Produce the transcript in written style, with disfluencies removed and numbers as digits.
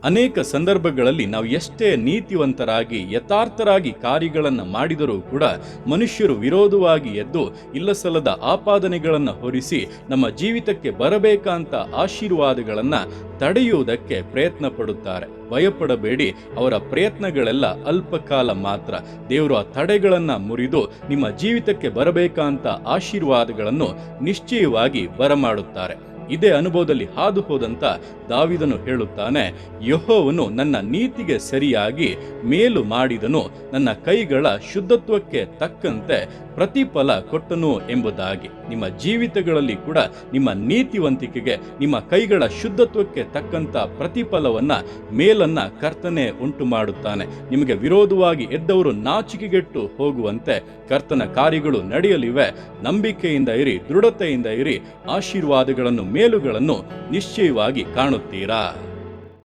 ಅನೇಕ ಸಂದರ್ಭಗಳಲ್ಲಿ ನಾವು ಎಷ್ಟೇ ನೀತಿವಂತರಾಗಿ ಯಥಾರ್ಥರಾಗಿ ಕಾರ್ಯಗಳನ್ನು ಮಾಡಿದರೂ ಕೂಡ ಮನುಷ್ಯರು ವಿರೋಧವಾಗಿ ಎದ್ದು ಇಲ್ಲಸಲ್ಲದ ಆಪಾದನೆಗಳನ್ನು ಹೊರಿಸಿ ನಮ್ಮ ಜೀವಿತಕ್ಕೆ ಬರಬೇಕಂತ ಆಶೀರ್ವಾದಗಳನ್ನು ತಡೆಯುವುದಕ್ಕೆ ಪ್ರಯತ್ನ ಪಡುತ್ತಾರೆ. ಭಯಪಡಬೇಡಿ, ಅವರ ಪ್ರಯತ್ನಗಳೆಲ್ಲ ಅಲ್ಪಕಾಲ ಮಾತ್ರ. ದೇವರು ಆ ತಡೆಗಳನ್ನು ಮುರಿದು ನಿಮ್ಮ ಜೀವಿತಕ್ಕೆ ಬರಬೇಕಂತ ಆಶೀರ್ವಾದಗಳನ್ನು ನಿಶ್ಚಯವಾಗಿ ಬರಮಾಡುತ್ತಾರೆ. ಇದೇ ಅನುಭವದಲ್ಲಿ ಹಾದು ಹೋದಂತ ದಾವೀದನು ಹೇಳುತ್ತಾನೆ, ಯೆಹೋವನು ನನ್ನ ನೀತಿಗೆ ಸರಿಯಾಗಿ ಮೇಲು ಮಾಡಿದನು, ನನ್ನ ಕೈಗಳ ಶುದ್ಧತ್ವಕ್ಕೆ ತಕ್ಕಂತೆ ಪ್ರತಿಫಲ ಕೊಟ್ಟನು ಎಂಬುದಾಗಿ. ನಿಮ್ಮ ಜೀವಿತಗಳಲ್ಲಿ ಕೂಡ ನಿಮ್ಮ ನೀತಿವಂತಿಕೆಗೆ, ನಿಮ್ಮ ಕೈಗಳ ಶುದ್ಧತ್ವಕ್ಕೆ ತಕ್ಕಂತ ಪ್ರತಿಫಲವನ್ನ, ಮೇಲನ್ನ ಕರ್ತನೆ ಉಂಟು ಮಾಡುತ್ತಾನೆ. ನಿಮಗೆ ವಿರೋಧವಾಗಿ ಎದ್ದವರು ನಾಚಿಕೆಗೆಟ್ಟು ಹೋಗುವಂತೆ ಕರ್ತನ ಕಾರ್ಯಗಳು ನಡೆಯಲಿವೆ. ನಂಬಿಕೆಯಿಂದ ಇರಿ, ದೃಢತೆಯಿಂದ ಇರಿ, ಆಶೀರ್ವಾದಗಳನ್ನು, ಮೇಲುಗಳನ್ನು ನಿಶ್ಚಯವಾಗಿ ಕಾಣುತ್ತೀರಾ.